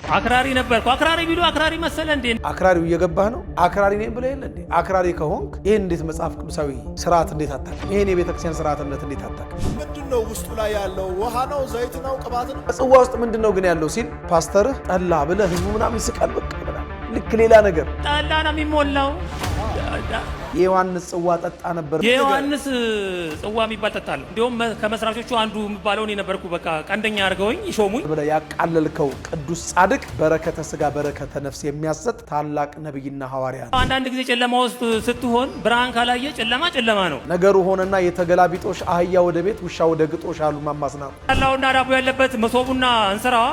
አክራሪ ነበርኩ። አክራሪ ቢሉ አክራሪ መሰለ እንዴ? አክራሪው እየገባህ ነው። አክራሪ ነኝ ብለህ የለ እንዴ? አክራሪ ከሆንክ ይሄን እንዴት መጽሐፍ ቅዱሳዊ ስርዓት እንዴት አታውቅም? ይሄን የቤተክርስቲያን ስርዓትነት እንዴት አታውቅም? ምንድነው ውስጡ ላይ ያለው? ውሃ ነው? ዘይት ነው? ቅባት ነው? ጽዋ ውስጥ ምንድነው ግን ያለው ሲል ፓስተርህ ጠላ ብለህ ህዝቡ ምናምን ይስቃል። በቃ ልክ ሌላ ነገር ጠላ ነው የሚሞላው። የዮሐንስ ጽዋ ጠጣ ነበር። የዮሐንስ ጽዋ የሚባል ጠጣለሁ። እንዲሁም ከመስራቾቹ አንዱ የሚባለው እኔ ነበርኩ። በቃ ቀንደኛ አድርገውኝ ይሾሙኝ ብለህ ያቃለልከው ቅዱስ ጻድቅ በረከተ ስጋ በረከተ ነፍስ የሚያሰጥ ታላቅ ነብይና ሐዋርያ ነው። አንዳንድ ጊዜ ጨለማ ውስጥ ስትሆን ብርሃን ካላየ ጨለማ ነው ነገሩ። ሆነና የተገላቢጦሽ አህያ ወደ ቤት ውሻ ወደ ግጦሽ አሉ ማማስናቱ። ጠላውና ዳቦ ያለበት መሶቡና እንስራዋ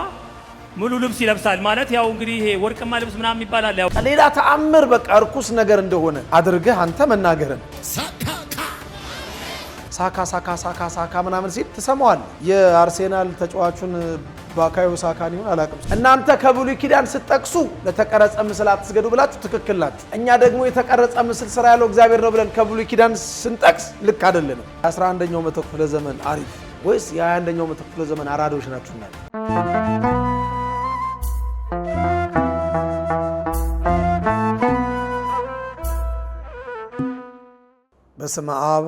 ሙሉ ልብስ ይለብሳል ማለት ያው እንግዲህ ይሄ ወርቅማ ልብስ ምናምን ይባላል። ያው ሌላ ተአምር በቃ እርኩስ ነገር እንደሆነ አድርገህ አንተ መናገርን ሳካ ምናምን ሲል ትሰማዋለህ። የአርሴናል ተጫዋቹን ባካዮ ሳካን ይሁን አላውቅም። እናንተ ከብሉይ ኪዳን ስትጠቅሱ ለተቀረጸ ምስል አትስገዱ ብላችሁ ትክክል ናችሁ። እኛ ደግሞ የተቀረጸ ምስል ስራ ያለው እግዚአብሔር ነው ብለን ከብሉይ ኪዳን ስንጠቅስ ልክ አይደለንም። 11ኛው መቶ ክፍለ ዘመን አሪፍ ወይስ የ21ኛው መቶ ክፍለ ዘመን አራዶች ናችሁና? በስመ አብ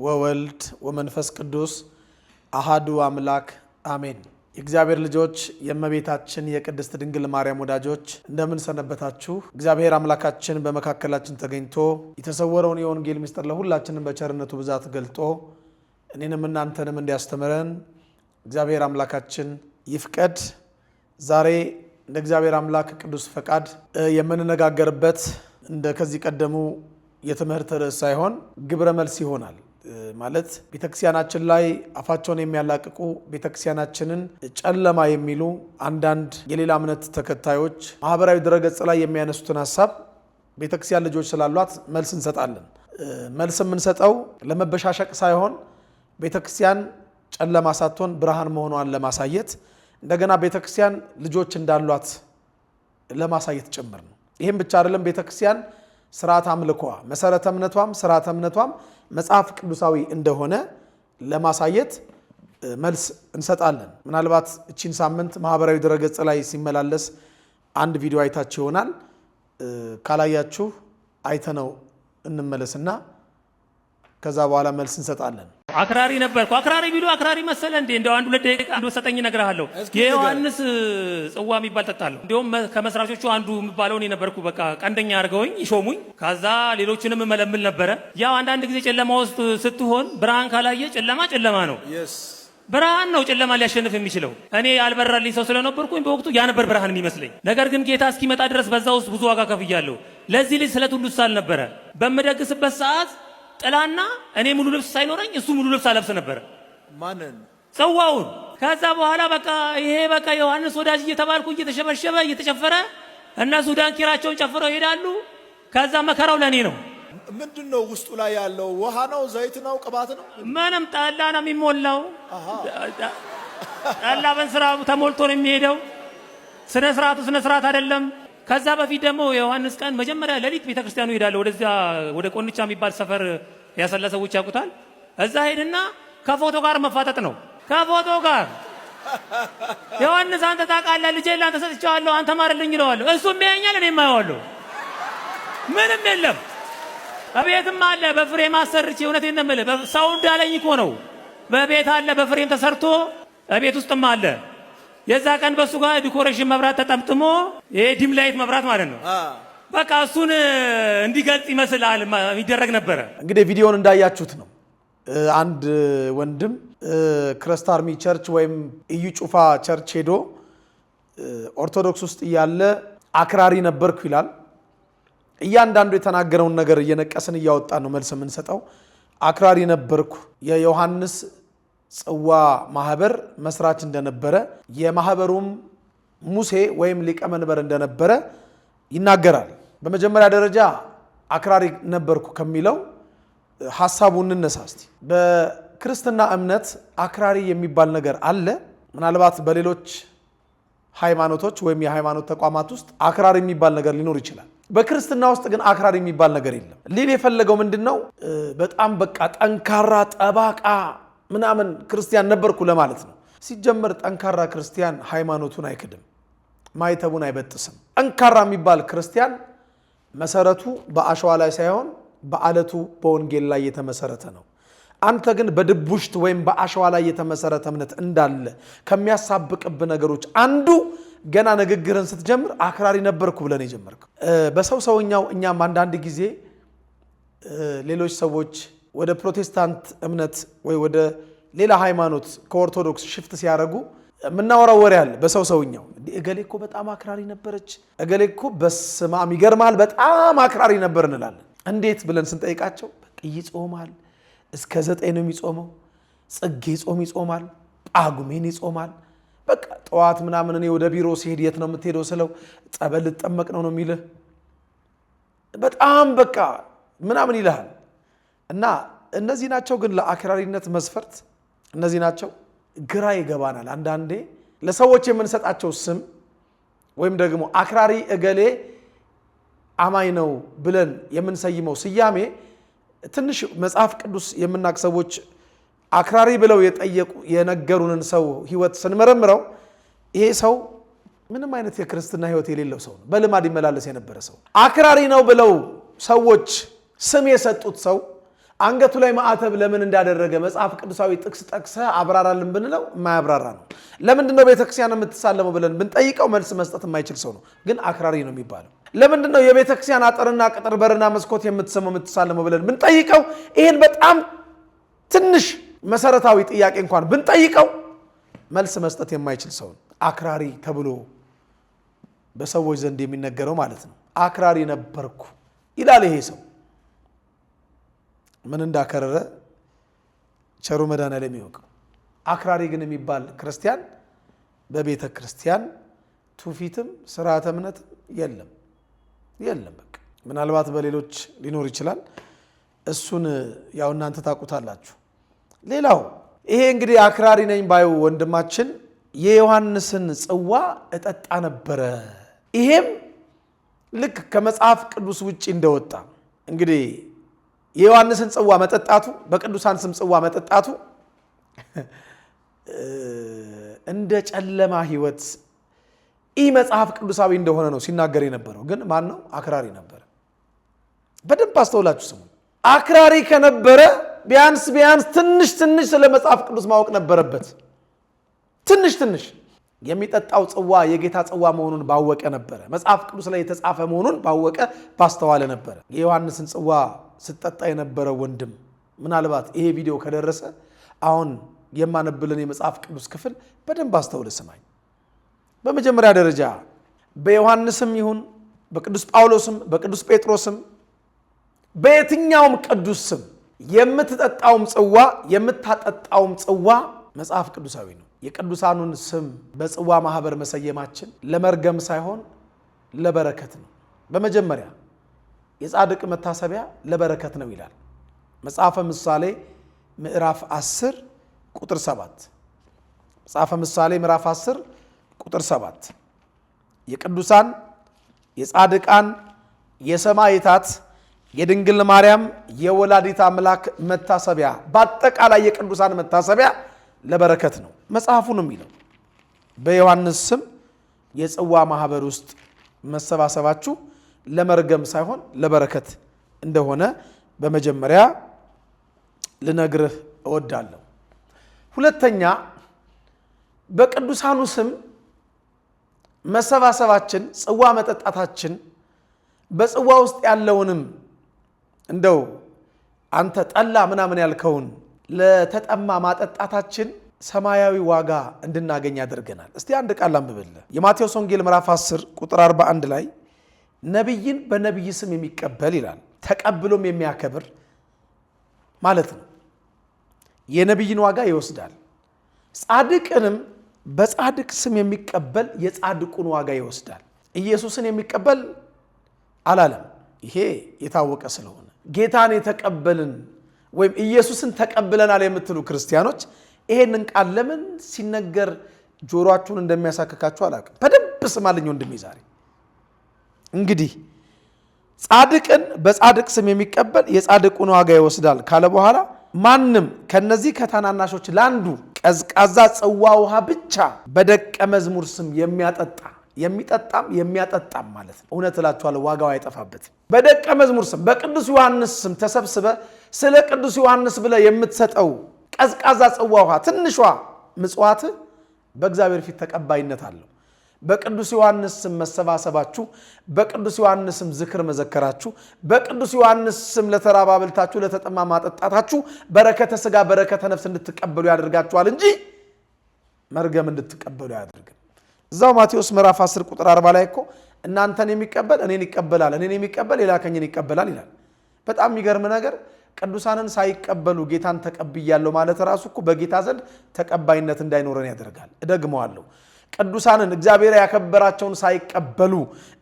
ወወልድ ወመንፈስ ቅዱስ አሃዱ አምላክ አሜን። የእግዚአብሔር ልጆች የእመቤታችን የቅድስት ድንግል ማርያም ወዳጆች እንደምን ሰነበታችሁ? እግዚአብሔር አምላካችን በመካከላችን ተገኝቶ የተሰወረውን የወንጌል ምስጢር ለሁላችንም በቸርነቱ ብዛት ገልጦ እኔንም እናንተንም እንዲያስተምረን እግዚአብሔር አምላካችን ይፍቀድ። ዛሬ እንደ እግዚአብሔር አምላክ ቅዱስ ፈቃድ የምንነጋገርበት እንደ ከዚህ ቀደሙ የትምህርት ርዕስ ሳይሆን ግብረ መልስ ይሆናል። ማለት ቤተክርስቲያናችን ላይ አፋቸውን የሚያላቅቁ ቤተክርስቲያናችንን ጨለማ የሚሉ አንዳንድ የሌላ እምነት ተከታዮች ማህበራዊ ድረገጽ ላይ የሚያነሱትን ሀሳብ ቤተክርስቲያን ልጆች ስላሏት መልስ እንሰጣለን። መልስ የምንሰጠው ለመበሻሸቅ ሳይሆን ቤተክርስቲያን ጨለማ ሳትሆን ብርሃን መሆኗን ለማሳየት እንደገና ቤተክርስቲያን ልጆች እንዳሏት ለማሳየት ጭምር ነው። ይህም ብቻ አይደለም። ቤተክርስቲያን ስርዓት አምልኮ መሰረተ እምነቷም ስርዓተ እምነቷም መጽሐፍ ቅዱሳዊ እንደሆነ ለማሳየት መልስ እንሰጣለን። ምናልባት እቺን ሳምንት ማህበራዊ ድረገጽ ላይ ሲመላለስ አንድ ቪዲዮ አይታችሁ ይሆናል። ካላያችሁ አይተነው እንመለስና ከዛ በኋላ መልስ እንሰጣለን። አክራሪ ነበርኩ። አክራሪ ቢሉ አክራሪ መሰለ እንዴ? እንደው አንድ ሁለት ደቂቃ ሰጠኝ እነግርሃለሁ። የዮሐንስ ጽዋ የሚባል ጠጣለሁ። እንዲሁም ከመስራቾቹ አንዱ የሚባለው እኔ ነበርኩ። በቃ ቀንደኛ አድርገውኝ ይሾሙኝ። ከዛ ሌሎችንም መለምል ነበረ። ያው አንዳንድ ጊዜ ጨለማ ውስጥ ስትሆን ብርሃን ካላየ ጨለማ ነው። ብርሃን ነው ጨለማ ሊያሸንፍ የሚችለው። እኔ ያልበራልኝ ሰው ስለነበርኩኝ በወቅቱ ያ ነበር ብርሃን የሚመስለኝ። ነገር ግን ጌታ እስኪመጣ ድረስ በዛ ውስጥ ብዙ ዋጋ ከፍያለሁ። ለዚህ ልጅ ስለት ሁሉ ሳል ነበረ። በምደግስበት ሰዓት ጥላና እኔ ሙሉ ልብስ ሳይኖረኝ እሱ ሙሉ ልብስ አለብስ ነበር። ማንን? ጽዋውን። ከዛ በኋላ በቃ ይሄ በቃ ዮሐንስ ወዳጅ እየተባልኩ እየተሸበሸበ እየተጨፈረ እነሱ ዳንኪራቸውን ጨፍረው ይሄዳሉ። ከዛ መከራው ለኔ ነው። ምንድነው ውስጡ ላይ ያለው? ውሃ ነው? ዘይት ነው? ቅባት ነው? ምንም ጠላ ነው የሚሞላው። ጠላ በስራ ተሞልቶ ነው የሚሄደው። ስነ ስርዓት አይደለም። ከዛ በፊት ደግሞ የዮሐንስ ቀን መጀመሪያ ሌሊት ቤተክርስቲያኑ ሄዳለሁ። ወደዚያ ወደ ቆንቻ የሚባል ሰፈር ያሰላ ሰዎች ያውቁታል። እዛ ሄድና ከፎቶ ጋር መፋጠጥ ነው። ከፎቶ ጋር ዮሐንስ አንተ ታውቃለህ፣ ልጄ ላንተ ሰጥቼዋለሁ፣ አንተ ማርልኝ ይለዋለሁ። እሱም ያየኛል፣ እኔም አየዋለሁ። ምንም የለም። በቤትም አለ በፍሬም አሰርቼ። እውነቴን ነው የምልህ፣ ሰው እንዳለኝ እኮ ነው። በቤት አለ በፍሬም ተሰርቶ፣ በቤት ውስጥም አለ። የዛ ቀን በሱ ጋር ዲኮሬሽን መብራት ተጠምጥሞ፣ ይሄ ዲም ላይት መብራት ማለት ነው። በቃ እሱን እንዲገልጽ ይመስላል ይደረግ ነበረ። እንግዲህ ቪዲዮውን እንዳያችሁት ነው። አንድ ወንድም ክረስት አርሚ ቸርች ወይም እዩ ጩፋ ቸርች ሄዶ ኦርቶዶክስ ውስጥ እያለ አክራሪ ነበርኩ ይላል። እያንዳንዱ የተናገረውን ነገር እየነቀስን እያወጣን ነው መልስ የምንሰጠው። አክራሪ ነበርኩ፣ የዮሐንስ ጽዋ ማህበር መስራች እንደነበረ የማህበሩም ሙሴ ወይም ሊቀመንበር እንደነበረ ይናገራል። በመጀመሪያ ደረጃ አክራሪ ነበርኩ ከሚለው ሐሳቡ እንነሳ እስቲ። በክርስትና እምነት አክራሪ የሚባል ነገር አለ። ምናልባት በሌሎች ሃይማኖቶች ወይም የሃይማኖት ተቋማት ውስጥ አክራሪ የሚባል ነገር ሊኖር ይችላል። በክርስትና ውስጥ ግን አክራሪ የሚባል ነገር የለም። ሊል የፈለገው ምንድነው? በጣም በቃ ጠንካራ ጠባቃ ምናምን ክርስቲያን ነበርኩ ለማለት ነው። ሲጀመር ጠንካራ ክርስቲያን ሃይማኖቱን አይክድም። ማይተቡን አይበጥስም። ጠንካራ የሚባል ክርስቲያን መሰረቱ በአሸዋ ላይ ሳይሆን በአለቱ በወንጌል ላይ የተመሰረተ ነው። አንተ ግን በድቡሽት ወይም በአሸዋ ላይ የተመሰረተ እምነት እንዳለ ከሚያሳብቅብ ነገሮች አንዱ ገና ንግግርን ስትጀምር አክራሪ ነበርኩ ብለን የጀመርከው በሰውኛው እኛም አንዳንድ ጊዜ ሌሎች ሰዎች ወደ ፕሮቴስታንት እምነት ወይ ወደ ሌላ ሃይማኖት ከኦርቶዶክስ ሽፍት ሲያደርጉ ምናወራው ወሬ አለ በሰውኛው እገሌ እኮ በጣም አክራሪ ነበረች እገሌ እኮ በስማም ይገርማል በጣም አክራሪ ነበር እንላለን። እንዴት ብለን ስንጠይቃቸው በቃ ይጾማል እስከ 9 ነው የሚጾመው፣ ጽጌ ጾም ይጾማል፣ ጳጉሜን ይጾማል። በቃ ጠዋት ምናምን እኔ ወደ ቢሮ ሲሄድ የት ነው የምትሄደው ስለው ጸበል ልጠመቅ ነው የሚልህ በጣም በቃ ምናምን ይልሃል። እና እነዚህ ናቸው ግን ለአክራሪነት መስፈርት እነዚህ ናቸው። ግራ ይገባናል አንዳንዴ ለሰዎች የምንሰጣቸው ስም ወይም ደግሞ አክራሪ እገሌ አማኝ ነው ብለን የምንሰይመው ስያሜ ትንሽ መጽሐፍ ቅዱስ የምናቅ ሰዎች አክራሪ ብለው የጠየቁ የነገሩንን ሰው ህይወት ስንመረምረው ይሄ ሰው ምንም አይነት የክርስትና ህይወት የሌለው ሰው ነው። በልማድ ይመላለስ የነበረ ሰው አክራሪ ነው ብለው ሰዎች ስም የሰጡት ሰው አንገቱ ላይ ማዕተብ ለምን እንዳደረገ መጽሐፍ ቅዱሳዊ ጥቅስ ጠቅሰ አብራራልን ብንለው የማያብራራ ነው። ለምንድነው ቤተክርስቲያን የምትሳለመው ብለን ብንጠይቀው መልስ መስጠት የማይችል ሰው ነው፣ ግን አክራሪ ነው የሚባለው። ለምንድነው የቤተክርስቲያን አጥርና ቅጥር በርና መስኮት የምትሳለመው ብለን ብንጠይቀው ይሄን በጣም ትንሽ መሰረታዊ ጥያቄ እንኳን ብንጠይቀው መልስ መስጠት የማይችል ሰው ነው። አክራሪ ተብሎ በሰዎች ዘንድ የሚነገረው ማለት ነው። አክራሪ ነበርኩ ይላል ይሄ ሰው። ምን እንዳከረረ ቸሩ መድኃኔዓለም የሚያውቀው። አክራሪ ግን የሚባል ክርስቲያን በቤተ ክርስቲያን ትውፊትም ስርዓተ እምነትም የለም። በቃ ምናልባት በሌሎች ሊኖር ይችላል። እሱን ያው እናንተ ታውቁታላችሁ። ሌላው ይሄ እንግዲህ አክራሪ ነኝ ባዩ ወንድማችን የዮሐንስን ጽዋ እጠጣ ነበረ። ይሄም ልክ ከመጽሐፍ ቅዱስ ውጪ እንደወጣ እንግዲህ የዮሐንስን ጽዋ መጠጣቱ በቅዱሳን ስም ጽዋ መጠጣቱ እንደ ጨለማ ህይወት መጽሐፍ ቅዱሳዊ እንደሆነ ነው ሲናገር የነበረው። ግን ማን ነው? አክራሪ ነበረ። በደንብ አስተውላችሁ ስሙ። አክራሪ ከነበረ ቢያንስ ትንሽ ስለ መጽሐፍ ቅዱስ ማወቅ ነበረበት። ትንሽ የሚጠጣው ጽዋ የጌታ ጽዋ መሆኑን ባወቀ ነበረ። መጽሐፍ ቅዱስ ላይ የተጻፈ መሆኑን ባወቀ ባስተዋለ ነበረ። የዮሐንስን ጽዋ ስጠጣ የነበረ ወንድም ምናልባት ይሄ ቪዲዮ ከደረሰ አሁን የማነብልን የመጽሐፍ ቅዱስ ክፍል በደንብ አስተውል ስማኝ። በመጀመሪያ ደረጃ በዮሐንስም ይሁን በቅዱስ ጳውሎስም በቅዱስ ጴጥሮስም በየትኛውም ቅዱስ ስም የምትጠጣውም ጽዋ የምታጠጣውም ጽዋ መጽሐፍ ቅዱሳዊ ነው። የቅዱሳኑን ስም በጽዋ ማህበር መሰየማችን ለመርገም ሳይሆን ለበረከት ነው። በመጀመሪያ የጻድቅ መታሰቢያ ለበረከት ነው ይላል መጽሐፈ ምሳሌ ምዕራፍ 10 ቁጥር 7። መጽሐፈ ምሳሌ ምዕራፍ 10 ቁጥር 7 የቅዱሳን የጻድቃን የሰማዕታት የድንግል ማርያም የወላዲት አምላክ መታሰቢያ በአጠቃላይ የቅዱሳን መታሰቢያ ለበረከት ነው። መጽሐፉ ነው የሚለው በዮሐንስ ስም የጽዋ ማህበር ውስጥ መሰባሰባችሁ ለመርገም ሳይሆን ለበረከት እንደሆነ በመጀመሪያ ልነግርህ እወዳለሁ። ሁለተኛ በቅዱሳኑ ስም መሰባሰባችን ጽዋ መጠጣታችን በጽዋ ውስጥ ያለውንም እንደው አንተ ጠላ ምናምን ያልከውን ለተጠማ ማጠጣታችን ሰማያዊ ዋጋ እንድናገኝ ያደርገናል። እስቲ አንድ ቃል አንብብልህ። የማቴዎስ ወንጌል ምዕራፍ 10 ቁጥር 41 ላይ ነብይን በነብይ ስም የሚቀበል ይላል፣ ተቀብሎም የሚያከብር ማለት ነው። የነብይን ዋጋ ይወስዳል። ጻድቅንም በጻድቅ ስም የሚቀበል የጻድቁን ዋጋ ይወስዳል። ኢየሱስን የሚቀበል አላለም። ይሄ የታወቀ ስለሆነ ጌታን የተቀበልን ወይም ኢየሱስን ተቀብለናል የምትሉ ክርስቲያኖች ይሄንን ቃል ለምን ሲነገር ጆሮአችሁን እንደሚያሳክካችሁ አላውቅም። በደንብ ስማልኝ ወንድሜ። ዛሬ እንግዲህ ጻድቅን በጻድቅ ስም የሚቀበል የጻድቁን ዋጋ ይወስዳል ካለ በኋላ ማንም ከነዚህ ከታናናሾች ለአንዱ ቀዝቃዛ ጽዋ ውሃ ብቻ በደቀ መዝሙር ስም የሚያጠጣ የሚጠጣም የሚያጠጣም ማለት ነው። እውነት እላችኋለሁ ዋጋው አይጠፋበትም። በደቀ መዝሙር ስም በቅዱስ ዮሐንስ ስም ተሰብስበ ስለ ቅዱስ ዮሐንስ ብለ የምትሰጠው ቀዝቃዛ ጽዋ ውሃ ትንሿ ምጽዋት በእግዚአብሔር ፊት ተቀባይነት አለው። በቅዱስ ዮሐንስ ስም መሰባሰባችሁ፣ በቅዱስ ዮሐንስ ስም ዝክር መዘከራችሁ፣ በቅዱስ ዮሐንስ ስም ለተራበ አብልታችሁ ለተጠማ ማጠጣታችሁ በረከተ ሥጋ በረከተ ነፍስ እንድትቀበሉ ያደርጋችኋል እንጂ መርገም እንድትቀበሉ ያደርጋል። እዛው ማቴዎስ ምዕራፍ 10 ቁጥር 40 ላይ እኮ እናንተን የሚቀበል እኔን ይቀበላል፣ እኔን የሚቀበል የላከኝን ይቀበላል ይላል። በጣም የሚገርም ነገር ቅዱሳንን ሳይቀበሉ ጌታን ተቀብያለሁ ማለት ራሱ እኮ በጌታ ዘንድ ተቀባይነት እንዳይኖረን ያደርጋል። እደግመዋለሁ። ቅዱሳንን እግዚአብሔር ያከበራቸውን ሳይቀበሉ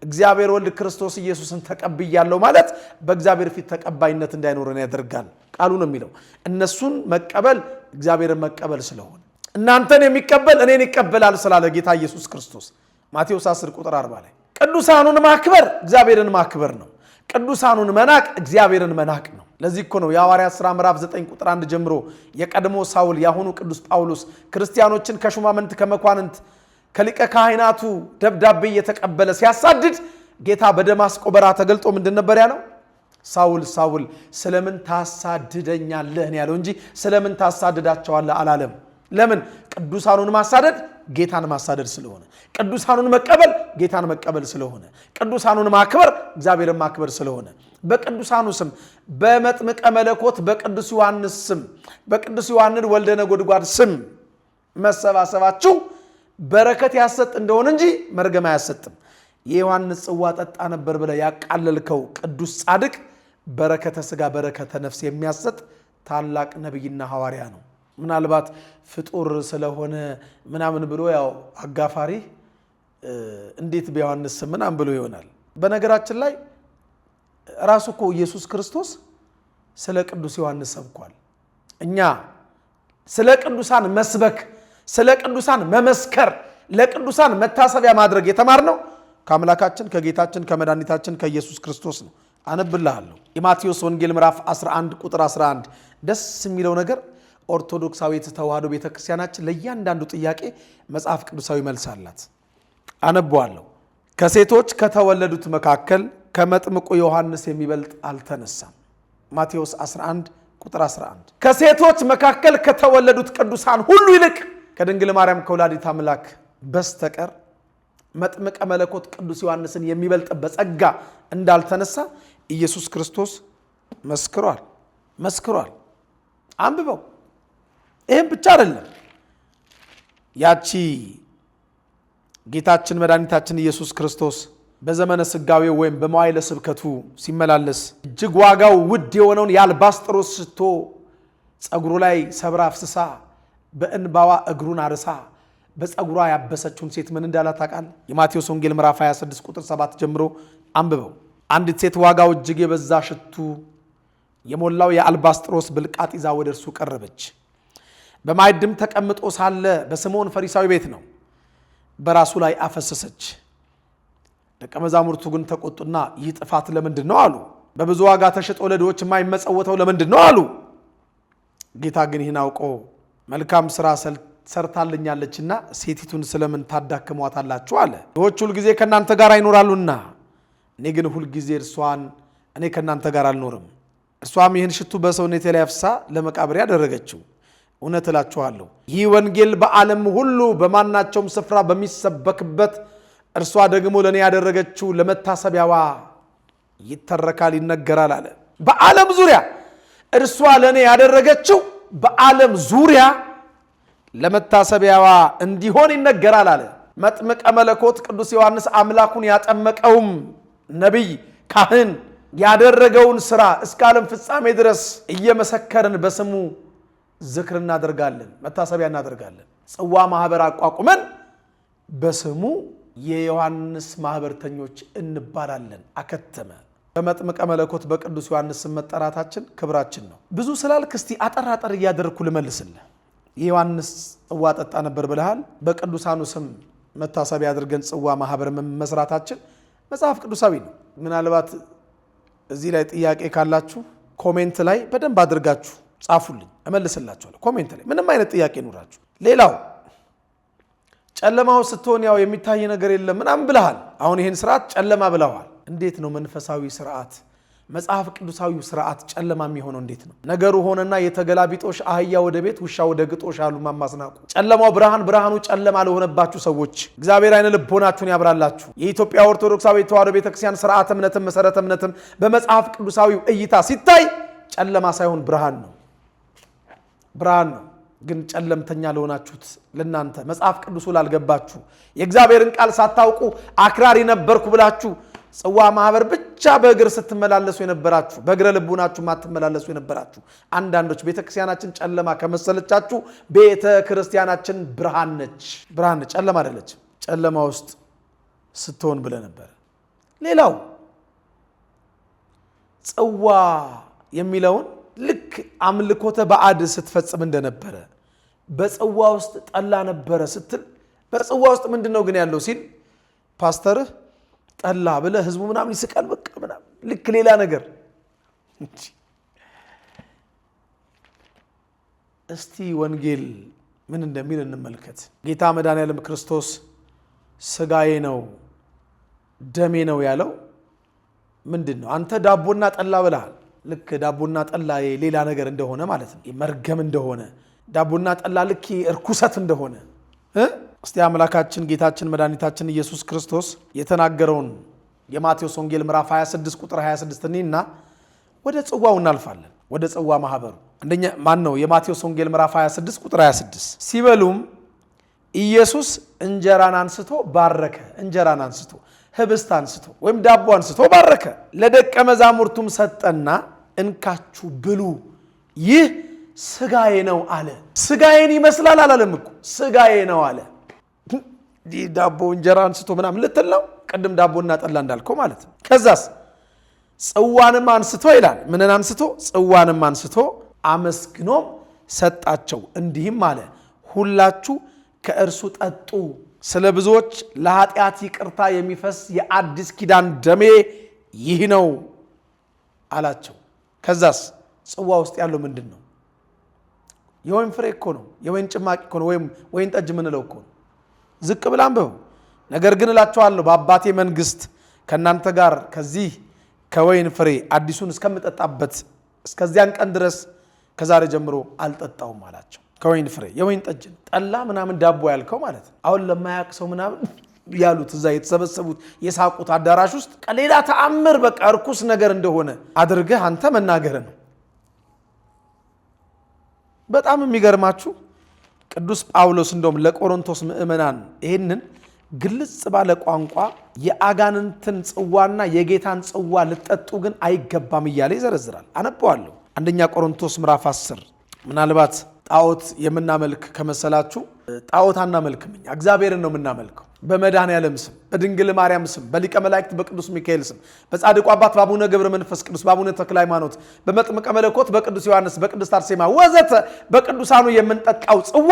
እግዚአብሔር ወልድ ክርስቶስ ኢየሱስን ተቀብያለሁ ማለት በእግዚአብሔር ፊት ተቀባይነት እንዳይኖረን ያደርጋል። ቃሉ ነው የሚለው እነሱን መቀበል እግዚአብሔርን መቀበል ስለሆነ እናንተን የሚቀበል እኔን ይቀበላል ስላለ ጌታ ኢየሱስ ክርስቶስ ማቴዎስ 10 ቁጥር 40 ላይ ቅዱሳኑን ማክበር እግዚአብሔርን ማክበር ነው። ቅዱሳኑን መናቅ እግዚአብሔርን መናቅ ነው። ለዚህ እኮ ነው የሐዋርያት ሥራ ምዕራፍ 9 ቁጥር 1 ጀምሮ የቀድሞ ሳውል ያሁኑ ቅዱስ ጳውሎስ ክርስቲያኖችን ከሹማምንት ከመኳንንት ከሊቀ ካህናቱ ደብዳቤ እየተቀበለ ሲያሳድድ ጌታ በደማስቆ በረሃ ተገልጦ ምንድን ነበር ያለው? ሳውል ሳውል ስለምን ታሳድደኛለህ ያለው እንጂ ስለምን ታሳድዳቸዋለህ አላለም። ለምን? ቅዱሳኑን ማሳደድ ጌታን ማሳደድ ስለሆነ፣ ቅዱሳኑን መቀበል ጌታን መቀበል ስለሆነ፣ ቅዱሳኑን ማክበር እግዚአብሔርን ማክበር ስለሆነ በቅዱሳኑ ስም በመጥምቀ መለኮት በቅዱስ ዮሐንስ ስም በቅዱስ ዮሐንስ ወልደ ነጎድጓድ ስም መሰባሰባችሁ በረከት ያሰጥ እንደሆነ እንጂ መርገም አያሰጥም። የዮሐንስ ጽዋ ጠጣ ነበር ብለ ያቃለልከው ቅዱስ ጻድቅ በረከተ ሥጋ በረከተ ነፍስ የሚያሰጥ ታላቅ ነብይና ሐዋርያ ነው። ምናልባት ፍጡር ስለሆነ ምናምን ብሎ ያው አጋፋሪ እንዴት በዮሐንስ ስም ምናምን ብሎ ይሆናል። በነገራችን ላይ ራሱ እኮ ኢየሱስ ክርስቶስ ስለ ቅዱስ ዮሐንስ ሰብኳል። እኛ ስለ ቅዱሳን መስበክ ስለ ቅዱሳን መመስከር ለቅዱሳን መታሰቢያ ማድረግ የተማርነው ከአምላካችን ከጌታችን ከመድኃኒታችን ከኢየሱስ ክርስቶስ ነው። አነብልሃለሁ። የማቴዎስ ወንጌል ምዕራፍ 11 ቁጥር 11 ደስ የሚለው ነገር ኦርቶዶክሳዊት ተዋሕዶ ቤተክርስቲያናችን ለእያንዳንዱ ጥያቄ መጽሐፍ ቅዱሳዊ መልስ አላት። አነብዋለሁ። ከሴቶች ከተወለዱት መካከል ከመጥምቁ ዮሐንስ የሚበልጥ አልተነሳም። ማቴዎስ 11 ቁጥር 11 ከሴቶች መካከል ከተወለዱት ቅዱሳን ሁሉ ይልቅ ከድንግል ማርያም ከወላዲት አምላክ በስተቀር መጥምቀ መለኮት ቅዱስ ዮሐንስን የሚበልጥ በጸጋ እንዳልተነሳ ኢየሱስ ክርስቶስ መስክሯል። አንብበው። ይህም ብቻ አይደለም። ያቺ ጌታችን መድኃኒታችን ኢየሱስ ክርስቶስ በዘመነ ስጋዌው ወይም በመዋዕለ ስብከቱ ሲመላለስ እጅግ ዋጋው ውድ የሆነውን የአልባስጥሮስ ሽቶ ጸጉሩ ላይ ሰብራ አፍስሳ በእንባዋ እግሩን አርሳ በጸጉሯ ያበሰችውን ሴት ምን እንዳላት ታውቃለህ? የማቴዎስ ወንጌል ምዕራፍ 26 ቁጥር 7 ጀምሮ አንብበው። አንዲት ሴት ዋጋው እጅግ የበዛ ሽቱ የሞላው የአልባስጥሮስ ብልቃጥ ይዛ ወደ እርሱ ቀረበች። በማዕድም ተቀምጦ ሳለ በስምዖን ፈሪሳዊ ቤት ነው። በራሱ ላይ አፈሰሰች። ደቀ መዛሙርቱ ግን ተቆጡና ይህ ጥፋት ለምንድን ነው አሉ። በብዙ ዋጋ ተሽጦ ለድሆች የማይመጸወተው ለምንድን ነው አሉ። ጌታ ግን ይህን አውቆ መልካም ስራ ሰርታልኛለችና ሴቲቱን ስለምን ታዳክሟታላችሁ አለ። ድሆች ሁልጊዜ ከእናንተ ጋር ይኖራሉና እኔ ግን ሁልጊዜ እኔ ከእናንተ ጋር አልኖርም። እርሷም ይህን ሽቱ በሰውነቴ ላይ አፍሳ ለመቃብሬ ያደረገችው። እውነት እላችኋለሁ ይህ ወንጌል በዓለም ሁሉ በማናቸውም ስፍራ በሚሰበክበት እርሷ ደግሞ ለእኔ ያደረገችው ለመታሰቢያዋ ይተረካል፣ ይነገራል አለ። በዓለም ዙሪያ እርሷ ለእኔ ያደረገችው በዓለም ዙሪያ ለመታሰቢያዋ እንዲሆን ይነገራል አለ። መጥምቀ መለኮት ቅዱስ ዮሐንስ አምላኩን ያጠመቀውም ነቢይ ካህን ያደረገውን ስራ እስከ ዓለም ፍጻሜ ድረስ እየመሰከርን በስሙ ዝክር እናደርጋለን፣ መታሰቢያ እናደርጋለን። ጽዋ ማህበር አቋቁመን በስሙ የዮሐንስ ማህበርተኞች እንባላለን። አከተመ። በመጥምቀ መለኮት በቅዱስ ዮሐንስ ስም መጠራታችን ክብራችን ነው። ብዙ ስላልክ እስቲ አጠር እያደረኩ ልመልስልህ። የዮሐንስ ጽዋ ጠጣ ነበር ብለሃል። በቅዱሳኑ ስም መታሰቢያ አድርገን ጽዋ ማህበር መስራታችን መጽሐፍ ቅዱሳዊ ነው። ምናልባት እዚህ ላይ ጥያቄ ካላችሁ ኮሜንት ላይ በደንብ አድርጋችሁ ጻፉልኝ፣ እመልስላችኋለሁ። ኮሜንት ላይ ምንም አይነት ጥያቄ ኑራችሁ። ሌላው ጨለማው ስትሆን ያው የሚታይ ነገር የለም ምናምን ብለሃል። አሁን ይሄን ስርዓት ጨለማ ብለዋል። እንዴት ነው መንፈሳዊ ስርዓት መጽሐፍ ቅዱሳዊው ስርዓት ጨለማ የሚሆነው? እንዴት ነው ነገሩ? ሆነና የተገላቢጦሽ አህያ ወደ ቤት ውሻ ወደ ግጦሽ አሉ ማማስናቁ። ጨለማው ብርሃን፣ ብርሃኑ ጨለማ ለሆነባችሁ ሰዎች እግዚአብሔር አይነ ልቦናችሁን ያብራላችሁ። የኢትዮጵያ ኦርቶዶክሳዊ ተዋሕዶ ቤተክርስቲያን ስርዓተ እምነትም መሰረተ እምነትም በመጽሐፍ ቅዱሳዊው እይታ ሲታይ ጨለማ ሳይሆን ብርሃን ነው። ብርሃን ነው። ግን ጨለምተኛ ለሆናችሁት ለናንተ መጽሐፍ ቅዱሱ ላልገባችሁ የእግዚአብሔርን ቃል ሳታውቁ አክራሪ ነበርኩ ብላችሁ ጽዋ ማህበር ብቻ በእግር ስትመላለሱ የነበራችሁ በእግረ ልቡናችሁ ማትመላለሱ የነበራችሁ አንዳንዶች ቤተክርስቲያናችን ጨለማ ከመሰለቻችሁ ቤተክርስቲያናችን ብርሃን ነች። ብርሃን ነች፣ ጨለማ አይደለችም። ጨለማ ውስጥ ስትሆን ብለ ነበር። ሌላው ጽዋ የሚለውን ልክ አምልኮተ ባዕድ ስትፈጽም እንደነበረ በጽዋ ውስጥ ጠላ ነበረ ስትል በጽዋ ውስጥ ምንድነው ግን ያለው ሲል ፓስተርህ ጠላ ብለ ህዝቡ ምናምን ይስቃል። በቃ ምናምን ልክ ሌላ ነገር። እስቲ ወንጌል ምን እንደሚል እንመልከት። ጌታ መድኃኔዓለም ክርስቶስ ስጋዬ ነው ደሜ ነው ያለው ምንድነው? አንተ ዳቦና ጠላ ብለሃል። ልክ ዳቦና ጠላ ሌላ ነገር እንደሆነ ማለት ነው። መርገም እንደሆነ ዳቦና ጠላ ልክ እርኩሰት እንደሆነ እስቲ አምላካችን ጌታችን መድኃኒታችን ኢየሱስ ክርስቶስ የተናገረውን የማቴዎስ ወንጌል ምዕራፍ 26 ቁጥር 26 እና ወደ ጽዋው እናልፋለን። ወደ ጽዋ ማህበሩ አንደኛ ማን ነው? የማቴዎስ ወንጌል ምዕራፍ 26 ቁጥር 26 ሲበሉም ኢየሱስ እንጀራን አንስቶ ባረከ። እንጀራን አንስቶ ህብስት አንስቶ ወይም ዳቦ አንስቶ ባረከ። ለደቀ መዛሙርቱም ሰጠና እንካችሁ ብሉ፣ ይህ ስጋዬ ነው አለ። ስጋዬን ይመስላል አላለም እኮ ስጋዬ ነው አለ። ዳቦ እንጀራ አንስቶ ምናምን ልትል ነው? ቅድም ዳቦና ጠላ እንዳልከው ማለት ነው። ከዛስ ጽዋንም አንስቶ ይላል። ምንን አንስቶ? ጽዋንም አንስቶ አመስግኖም ሰጣቸው፣ እንዲህም አለ ሁላችሁ ከእርሱ ጠጡ፣ ስለ ብዙዎች ለኃጢአት ይቅርታ የሚፈስ የአዲስ ኪዳን ደሜ ይህ ነው አላቸው። ከዛስ ጽዋ ውስጥ ያለው ምንድን ነው? የወይን ፍሬ እኮ ነው። የወይን ጭማቂ እኮ ነው። ወይም ወይን ጠጅ ምንለው እኮ ነው። ዝቅ ብላ አንብበው። ነገር ግን እላችኋለሁ በአባቴ መንግስት ከእናንተ ጋር ከዚህ ከወይን ፍሬ አዲሱን እስከምጠጣበት እስከዚያን ቀን ድረስ ከዛሬ ጀምሮ አልጠጣውም አላቸው። ከወይን ፍሬ የወይን ጠጅ ነው። ጠላ ምናምን ዳቦ ያልከው ማለት ነው። አሁን ለማያውቅ ሰው ምናምን ያሉት እዛ የተሰበሰቡት የሳቁት አዳራሽ ውስጥ ሌላ ተአምር በቃ እርኩስ ነገር እንደሆነ አድርገህ አንተ መናገር ነው። በጣም የሚገርማችሁ ቅዱስ ጳውሎስ እንደውም ለቆሮንቶስ ምእመናን ይህንን ግልጽ ባለ ቋንቋ የአጋንንትን ጽዋና የጌታን ጽዋ ልጠጡ ግን አይገባም እያለ ይዘረዝራል። አነበዋለሁ። አንደኛ ቆሮንቶስ ምዕራፍ 10 ምናልባት ጣዖት የምናመልክ ከመሰላችሁ ጣዖት አናመልክም። እኛ እግዚአብሔርን ነው የምናመልከው። በመድኃኔዓለም ስም፣ በድንግል ማርያም ስም፣ በሊቀ መላእክት በቅዱስ ሚካኤል ስም፣ በጻድቁ አባት በአቡነ ገብረ መንፈስ ቅዱስ፣ በአቡነ ተክለ ሃይማኖት፣ በመጥምቀ መለኮት በቅዱስ ዮሐንስ፣ በቅድስት አርሴማ ወዘተ በቅዱሳኑ የምንጠጣው ጽዋ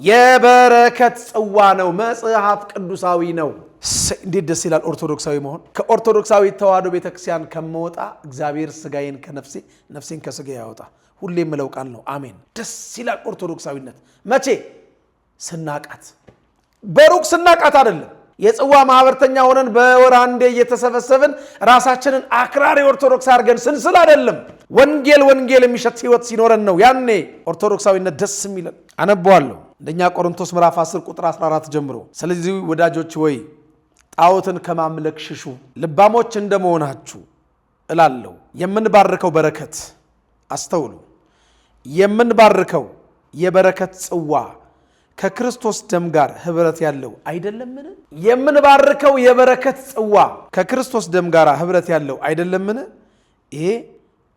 የበረከት ጽዋ ነው። መጽሐፍ ቅዱሳዊ ነው። እንዴት ደስ ይላል ኦርቶዶክሳዊ መሆን። ከኦርቶዶክሳዊ ተዋሕዶ ቤተክርስቲያን ከመወጣ እግዚአብሔር ስጋዬን ከነፍሴ ነፍሴን ከስጋ ያወጣ። ሁሌ የምለው ቃል ነው። አሜን። ደስ ይላል ኦርቶዶክሳዊነት። መቼ ስናቃት፣ በሩቅ ስናቃት አይደለም። የጽዋ ማህበርተኛ ሆነን በወር አንዴ እየተሰበሰብን ራሳችንን አክራሪ ኦርቶዶክስ አድርገን ስንስል አይደለም። ወንጌል የሚሸት ህይወት ሲኖረን ነው ያኔ ኦርቶዶክሳዊነት ደስ የሚለን። አነበዋለሁ። አንደኛ ቆሮንቶስ ምዕራፍ 10 ቁጥር 14 ጀምሮ ስለዚህ ወዳጆች ወይ ጣዖትን ከማምለክ ሽሹ፣ ልባሞች እንደመሆናችሁ እላለሁ። የምንባርከው በረከት አስተውሉ። የምንባርከው የበረከት ጽዋ ከክርስቶስ ደም ጋር ህብረት ያለው አይደለምን? የምንባርከው የበረከት ጽዋ ከክርስቶስ ደም ጋር ህብረት ያለው አይደለምን? ይሄ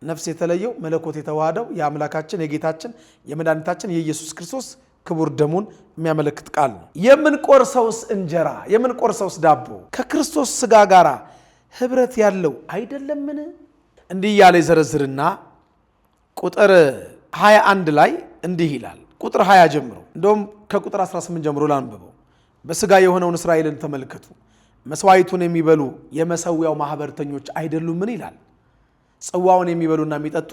ነፍስ የተለየው መለኮት የተዋሃደው የአምላካችን የጌታችን የመድኃኒታችን የኢየሱስ ክርስቶስ ክቡር ደሙን የሚያመለክት ቃል ነው። የምንቆርሰውስ እንጀራ የምንቆርሰውስ ዳቦ ከክርስቶስ ስጋ ጋር ህብረት ያለው አይደለምን? እንዲህ እያለ ይዘረዝርና ቁጥር 21 ላይ እንዲህ ይላል። ቁጥር 20 ጀምሮ እንደውም ከቁጥር 18 ጀምሮ ላንብበው። በስጋ የሆነውን እስራኤልን ተመልከቱ። መስዋዕቱን የሚበሉ የመሰዊያው ማህበርተኞች አይደሉምን ይላል። ጽዋውን የሚበሉና የሚጠጡ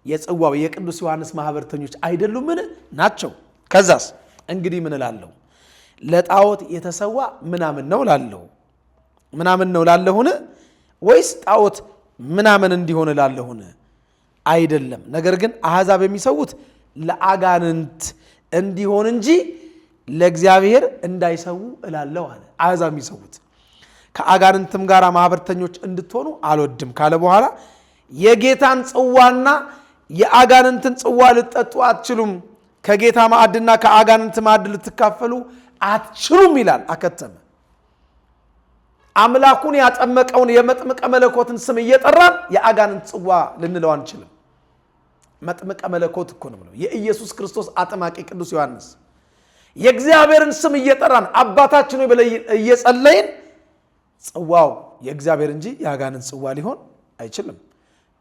የጽዋው የቅዱስ ዮሐንስ ማህበርተኞች አይደሉምን? ናቸው። ከዛስ እንግዲህ ምን እላለሁ? ለጣዖት የተሰዋ ምናምን ነው ላለሁ ምናምን ነው ላለሁን ወይስ ጣዖት ምናምን እንዲሆን ላለሁን? አይደለም። ነገር ግን አሕዛብ የሚሰውት ለአጋንንት እንዲሆን እንጂ ለእግዚአብሔር እንዳይሰው እላለሁ አለ። አሕዛብ የሚሰውት ከአጋንንትም ጋር ማህበርተኞች እንድትሆኑ አልወድም ካለ በኋላ የጌታን ጽዋና የአጋንንትን ጽዋ ልትጠጡ አትችሉም፣ ከጌታ ማዕድና ከአጋንንት ማዕድ ልትካፈሉ አትችሉም ይላል። አከተመ። አምላኩን ያጠመቀውን የመጥምቀ መለኮትን ስም እየጠራን የአጋንንት ጽዋ ልንለው አንችልም። መጥምቀ መለኮት እኮ ነው የኢየሱስ ክርስቶስ አጥማቂ ቅዱስ ዮሐንስ። የእግዚአብሔርን ስም እየጠራን አባታችን ሆይ ብለን እየጸለይን ጽዋው የእግዚአብሔር እንጂ የአጋንንት ጽዋ ሊሆን አይችልም።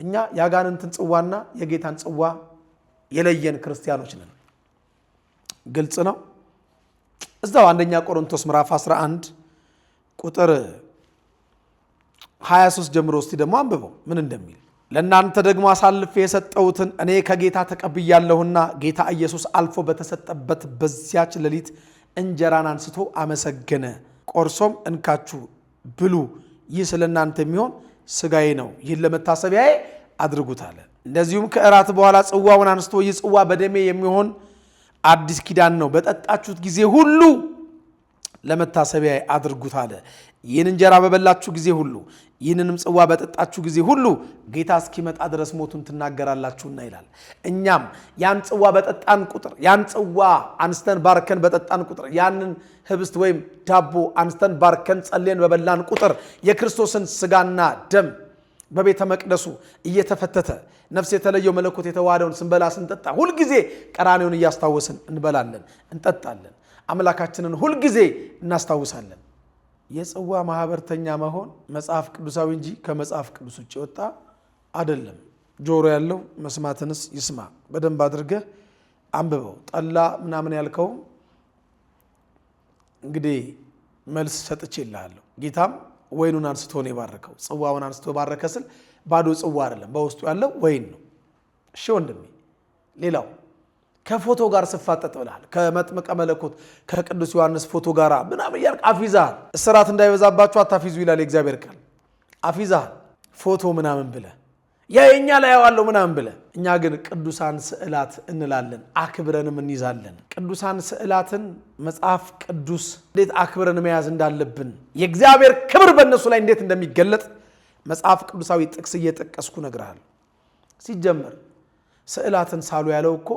እኛ የአጋንንትን ጽዋና የጌታን ጽዋ የለየን ክርስቲያኖች ነን። ግልጽ ነው። እዛው አንደኛ ቆሮንቶስ ምዕራፍ 11 ቁጥር 23 ጀምሮ እስቲ ደግሞ አንብበው ምን እንደሚል። ለእናንተ ደግሞ አሳልፌ የሰጠሁትን እኔ ከጌታ ተቀብያለሁና ጌታ ኢየሱስ አልፎ በተሰጠበት በዚያች ሌሊት እንጀራን አንስቶ አመሰገነ፣ ቆርሶም እንካችሁ ብሉ፣ ይህ ስለ እናንተ የሚሆን ሥጋዬ ነው፣ ይህን ለመታሰቢያዬ አድርጉት አለ። እንደዚሁም ከእራት በኋላ ጽዋውን አንስቶ ይህ ጽዋ በደሜ የሚሆን አዲስ ኪዳን ነው፣ በጠጣችሁት ጊዜ ሁሉ ለመታሰቢያዬ አድርጉት አለ። ይህን እንጀራ በበላችሁ ጊዜ ሁሉ ይህንንም ጽዋ በጠጣችሁ ጊዜ ሁሉ ጌታ እስኪመጣ ድረስ ሞቱን ትናገራላችሁና ይላል። እኛም ያን ጽዋ በጠጣን ቁጥር ያን ጽዋ አንስተን ባርከን በጠጣን ቁጥር ያንን ህብስት ወይም ዳቦ አንስተን ባርከን ጸልየን በበላን ቁጥር የክርስቶስን ሥጋና ደም በቤተ መቅደሱ እየተፈተተ ነፍስ የተለየው መለኮት የተዋሃደውን ስንበላ ስንጠጣ ሁልጊዜ ቀራንዮውን እያስታወስን እንበላለን፣ እንጠጣለን። አምላካችንን ሁልጊዜ እናስታውሳለን። የጽዋ ማህበርተኛ መሆን መጽሐፍ ቅዱሳዊ እንጂ ከመጽሐፍ ቅዱስ ውጭ ወጣ አይደለም። ጆሮ ያለው መስማትንስ ይስማ። በደንብ አድርገህ አንብበው። ጠላ ምናምን ያልከው እንግዲህ መልስ ሰጥቼ ይልሃለሁ። ጌታም ወይኑን አንስቶ ነው የባረከው። ጽዋውን አንስቶ ባረከ ስል ባዶ ጽዋ አይደለም፣ በውስጡ ያለው ወይን ነው። እሺ ወንድሜ፣ ሌላው ከፎቶ ጋር ስፋጠጥ ብለሃል። ከመጥምቀ መለኮት ከቅዱስ ዮሐንስ ፎቶ ጋር ምናምን እያልክ አፊዛሃል። እስራት እንዳይበዛባችሁ አታፊዙ ይላል የእግዚአብሔር ቃል። አፊዛሃል ፎቶ ምናምን ብለህ ያ የኛ ላይ ያዋለው ምናምን ብለህ። እኛ ግን ቅዱሳን ስዕላት እንላለን፣ አክብረንም እንይዛለን። ቅዱሳን ስዕላትን መጽሐፍ ቅዱስ እንዴት አክብረን መያዝ እንዳለብን የእግዚአብሔር ክብር በእነሱ ላይ እንዴት እንደሚገለጥ መጽሐፍ ቅዱሳዊ ጥቅስ እየጠቀስኩ እነግርሃለሁ። ሲጀመር ስዕላትን ሳሉ ያለው እኮ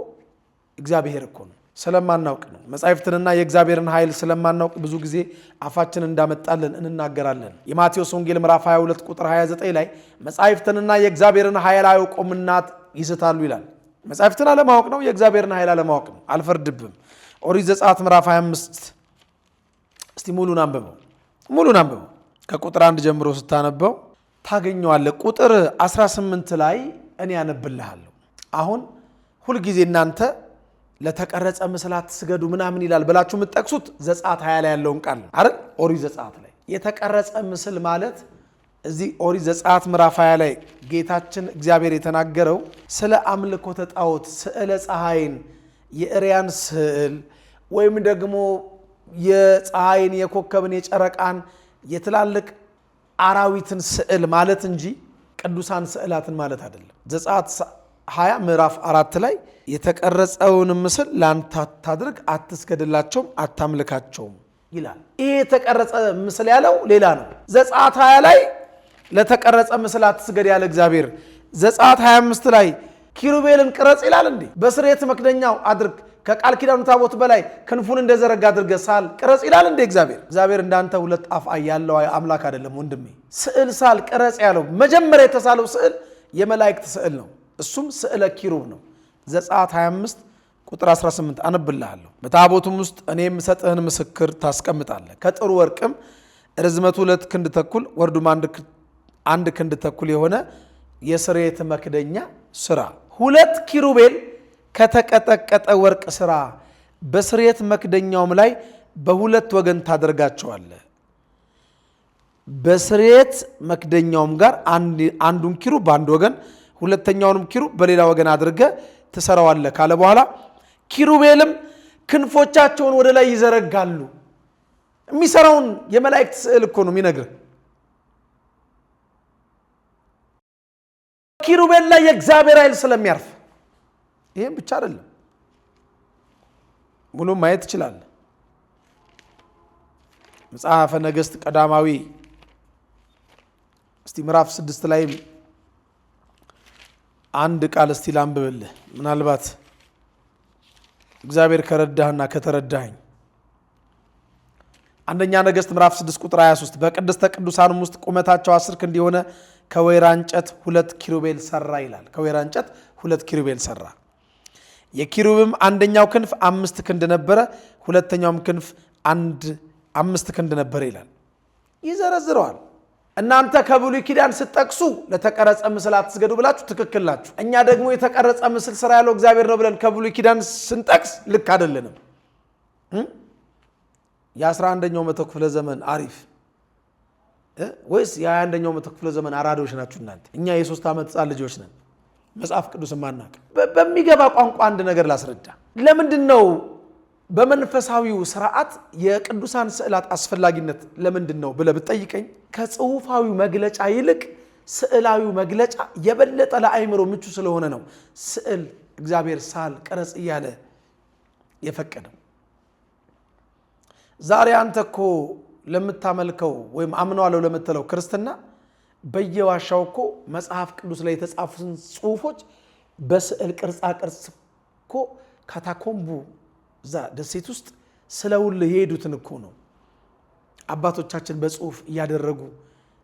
እግዚአብሔር እኮ ነው። ስለማናውቅ ነው። መጻሕፍትንና የእግዚአብሔርን ኃይል ስለማናውቅ ብዙ ጊዜ አፋችን እንዳመጣልን እንናገራለን። የማቴዎስ ወንጌል ምዕራፍ 22 ቁጥር 29 ላይ መጻሕፍትንና የእግዚአብሔርን ኃይል አያውቁምና ይስታሉ ይላል። መጻሕፍትን አለማወቅ ነው፣ የእግዚአብሔርን ኃይል አለማወቅ ነው። አልፈርድብም። ኦሪት ዘጸአት ምዕራፍ 25 እስቲ ሙሉን አንብበው። ከቁጥር 1 ጀምሮ ስታነበው ታገኘዋለህ። ቁጥር 18 ላይ እኔ ያነብልሃለሁ። አሁን ሁልጊዜ እናንተ ለተቀረጸ ምስላት ስገዱ ምናምን ይላል ብላችሁ የምትጠቅሱት ዘጸአት 20 ላይ ያለውን ቃል አይደል? ኦሪት ዘጸአት ላይ የተቀረጸ ምስል ማለት እዚህ ኦሪት ዘጸአት ምዕራፍ 20 ላይ ጌታችን እግዚአብሔር የተናገረው ስለ አምልኮተ ጣዖት፣ ስዕለ ፀሐይን፣ የእሪያን ስዕል ወይም ደግሞ የፀሐይን፣ የኮከብን፣ የጨረቃን፣ የትላልቅ አራዊትን ስዕል ማለት እንጂ ቅዱሳን ስዕላትን ማለት አይደለም። ዘጸአት 20 ምዕራፍ 4 ላይ የተቀረጸውን ምስል ላንተ አታድርግ፣ አትስገድላቸውም፣ አታምልካቸውም ይላል። ይሄ የተቀረጸ ምስል ያለው ሌላ ነው። ዘጸአት 20 ላይ ለተቀረጸ ምስል አትስገድ ያለ እግዚአብሔር ዘጸአት 25 ላይ ኪሩቤልን ቅረጽ ይላል እንዴ? በስርየት መክደኛው አድርግ፣ ከቃል ኪዳኑ ታቦት በላይ ክንፉን እንደዘረጋ አድርገህ ሳል ቅረጽ ይላል እንዴ? እግዚአብሔር እንዳንተ ሁለት አፍ ያለው አምላክ አይደለም ወንድሜ። ስዕል ሳል ቅረጽ ያለው መጀመሪያ የተሳለው ስዕል የመላእክት ስዕል ነው። እሱም ስዕለ ኪሩብ ነው። ዘጸአት 25 ቁጥር 18 አነብልሃለሁ። በታቦቱም ውስጥ እኔ የምሰጥህን ምስክር ታስቀምጣለህ። ከጥሩ ወርቅም ርዝመቱ 2 ክንድ ተኩል ወርዱም 1 ክንድ ተኩል የሆነ የስርየት መክደኛ ስራ። 2 ኪሩቤል ከተቀጠቀጠ ወርቅ ስራ። በስርየት መክደኛውም ላይ በሁለት ወገን ታደርጋቸዋለህ። በስርየት መክደኛውም ጋር አንዱን ኪሩብ በአንድ ወገን ሁለተኛውንም ኪሩብ በሌላ ወገን አድርገህ ትሰራዋለህ ካለ በኋላ ኪሩቤልም ክንፎቻቸውን ወደ ላይ ይዘረጋሉ። የሚሰራውን የመላእክት ስዕል እኮ ነው የሚነግር። ኪሩቤል ላይ የእግዚአብሔር ኃይል ስለሚያርፍ ይሄን ብቻ አይደለም፣ ሙሉ ማየት ይችላል። መጽሐፈ ነገሥት ቀዳማዊ እስቲ ምዕራፍ 6 ላይ አንድ ቃል እስቲ ላንብብልህ፣ ምናልባት እግዚአብሔር ከረዳህና ከተረዳኸኝ። አንደኛ ነገሥት ምዕራፍ 6 ቁጥር 23 በቅድስተ ቅዱሳንም ውስጥ ቁመታቸው 10 ክንድ የሆነ ከወይራ እንጨት 2 ኪሩቤል ሰራ ይላል። ከወይራ እንጨት 2 ኪሩቤል ሰራ። የኪሩብም አንደኛው ክንፍ 5 ክንድ ነበረ፣ ሁለተኛውም ክንፍ 5 ክንድ ነበረ ይላል። ይዘረዝረዋል። እናንተ ከብሉይ ኪዳን ስትጠቅሱ ለተቀረጸ ምስል አትስገዱ ብላችሁ ትክክል ናችሁ። እኛ ደግሞ የተቀረጸ ምስል ስራ ያለው እግዚአብሔር ነው ብለን ከብሉይ ኪዳን ስንጠቅስ ልክ አይደለንም። የ11ኛው መቶ ክፍለ ዘመን አሪፍ ወይስ የ21ኛው መቶ ክፍለ ዘመን አራዶች ናችሁ እናንተ? እኛ የ3 ዓመት ሕፃን ልጆች ነን፣ መጽሐፍ ቅዱስ ማናቅ። በሚገባ ቋንቋ አንድ ነገር ላስረዳ። ለምንድን ነው በመንፈሳዊው ስርዓት የቅዱሳን ስዕላት አስፈላጊነት ለምንድን ነው ብለህ ብትጠይቀኝ ከጽሁፋዊ መግለጫ ይልቅ ስዕላዊ መግለጫ የበለጠ ለአእምሮ ምቹ ስለሆነ ነው ስዕል እግዚአብሔር ሳል ቀረጽ እያለ የፈቀደው። ዛሬ አንተ እኮ ለምታመልከው ወይም አምነዋለሁ ለምትለው ክርስትና በየዋሻው እኮ መጽሐፍ ቅዱስ ላይ የተጻፉትን ጽሁፎች በስዕል ቅርጻ ቅርጽ እኮ ካታኮምቡ እዛ ደሴት ውስጥ ስለውል የሄዱትን እኮ ነው አባቶቻችን በጽሁፍ እያደረጉ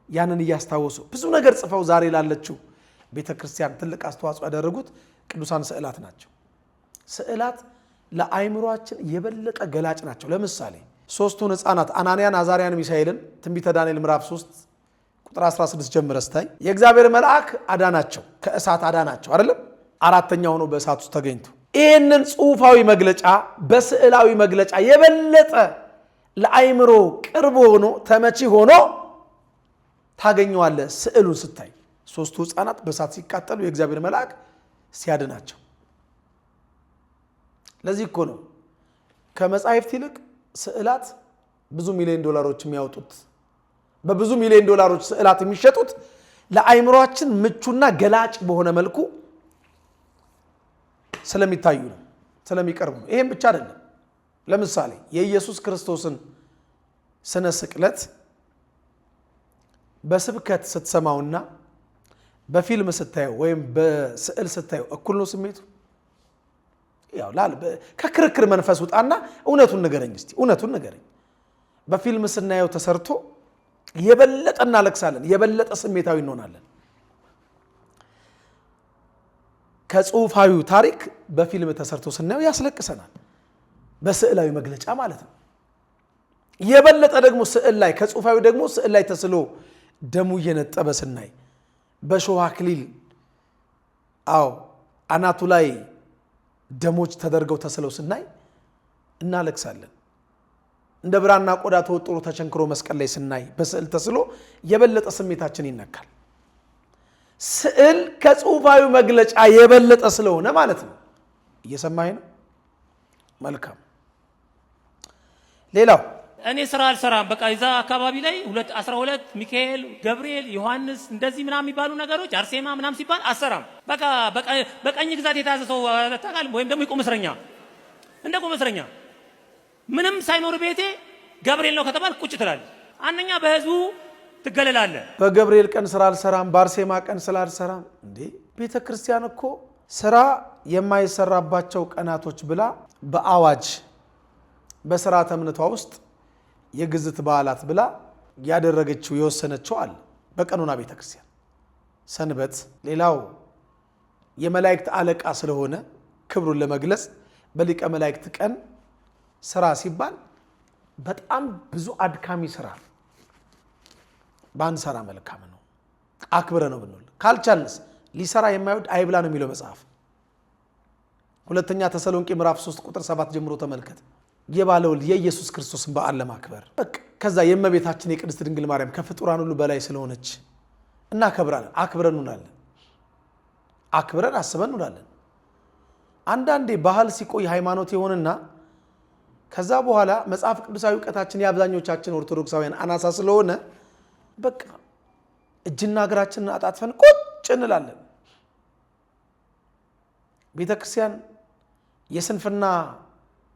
ያንን እያስታወሱ ብዙ ነገር ጽፈው ዛሬ ላለችው ቤተክርስቲያን ትልቅ አስተዋጽኦ ያደረጉት ቅዱሳን ስዕላት ናቸው። ስዕላት ለአእምሮአችን የበለጠ ገላጭ ናቸው። ለምሳሌ ሶስቱን ሕፃናት አናንያን፣ አዛርያን፣ ሚሳኤልን ትንቢተ ዳንኤል ምዕራፍ 3 ቁጥር 16 ጀምረህ ስታይ የእግዚአብሔር መልአክ አዳናቸው፣ ከእሳት አዳናቸው አይደለም? አራተኛ ሆኖ በእሳት ውስጥ ተገኝቶ ይህንን ጽሁፋዊ መግለጫ በስዕላዊ መግለጫ የበለጠ ለአእምሮ ቅርብ ሆኖ ተመቺ ሆኖ ታገኘዋለህ። ስዕሉን ስታይ ሶስቱ ሕፃናት በእሳት ሲቃጠሉ የእግዚአብሔር መልአክ ሲያድናቸው። ለዚህ እኮ ነው ከመጻሕፍት ይልቅ ስዕላት ብዙ ሚሊዮን ዶላሮች የሚያወጡት፣ በብዙ ሚሊዮን ዶላሮች ስዕላት የሚሸጡት ለአእምሮአችን ምቹና ገላጭ በሆነ መልኩ ስለሚታዩ ነው፣ ስለሚቀርቡ ነው። ይሄም ብቻ አይደለም። ለምሳሌ የኢየሱስ ክርስቶስን ስነ ስቅለት በስብከት ስትሰማውና በፊልም ስታየው ወይም በስዕል ስታየው እኩል ነው ስሜቱ? ያው ከክርክር መንፈስ ውጣና እውነቱን ንገረኝ እስቲ፣ እውነቱን ንገረኝ። በፊልም ስናየው ተሰርቶ የበለጠ እናለቅሳለን፣ የበለጠ ስሜታዊ እንሆናለን። ከጽሁፋዊው ታሪክ በፊልም ተሰርቶ ስናየው ያስለቅሰናል፣ በስዕላዊ መግለጫ ማለት ነው። የበለጠ ደግሞ ስዕል ላይ ከጽሁፋዊ ደግሞ ስዕል ላይ ተስሎ ደሙ እየነጠበ ስናይ በሾህ አክሊል አናቱ ላይ ደሞች ተደርገው ተስለው ስናይ እናለቅሳለን። እንደ ብራና ቆዳ ተወጥሮ ተቸንክሮ መስቀል ላይ ስናይ በስዕል ተስሎ የበለጠ ስሜታችን ይነካል። ስዕል ከጽሁፋዊ መግለጫ የበለጠ ስለሆነ ማለት ነው። እየሰማኸኝ ነው? መልካም። ሌላው እኔ ስራ አልሰራም። በቃ እዛ አካባቢ ላይ 12 ሚካኤል፣ ገብርኤል፣ ዮሐንስ እንደዚህ ምናምን የሚባሉ ነገሮች አርሴማ ምናምን ሲባል አሰራም። በቃ በቀኝ ግዛት የተያዘ ሰው ታውቃለህ? ወይም ደግሞ የቆመ እስረኛ፣ እንደ ቆመ እስረኛ ምንም ሳይኖር ቤቴ ገብርኤል ነው ከተባል ቁጭ ትላለህ። አንደኛ በህዝቡ ትገለላለህ። በገብርኤል ቀን ስራ አልሰራም፣ በአርሴማ ቀን ስራ አልሰራም። እንዴ ቤተ ክርስቲያን እኮ ስራ የማይሰራባቸው ቀናቶች ብላ በአዋጅ በስርዓተ እምነቷ ውስጥ የግዝት በዓላት ብላ ያደረገችው የወሰነችው አለ በቀኖና ቤተ ክርስቲያን። ሰንበት ሌላው የመላእክት አለቃ ስለሆነ ክብሩን ለመግለጽ በሊቀ መላእክት ቀን ስራ ሲባል በጣም ብዙ አድካሚ ስራ ባንሰራ መልካም ነው። አክብረ ነው ብንል ካልቻልንስ ሊሰራ የማይወድ አይብላ ነው የሚለው መጽሐፍ። ሁለተኛ ተሰሎንቄ ምዕራፍ 3 ቁጥር 7 ጀምሮ ተመልከት። የባለወልድ የኢየሱስ ክርስቶስን በዓል ለማክበር ከዛ የእመቤታችን የቅድስት ድንግል ማርያም ከፍጡራን ሁሉ በላይ ስለሆነች እናከብራለን። አክብረን እንውላለን። አክብረን አስበን እንውላለን። አንዳንዴ ባህል ሲቆይ ሃይማኖት ይሆንና ከዛ በኋላ መጽሐፍ ቅዱሳዊ ዕውቀታችን የአብዛኞቻችን ኦርቶዶክሳውያን አናሳ ስለሆነ በቃ እጅና እግራችንን አጣጥፈን ቁጭ እንላለን። ቤተክርስቲያን የስንፍና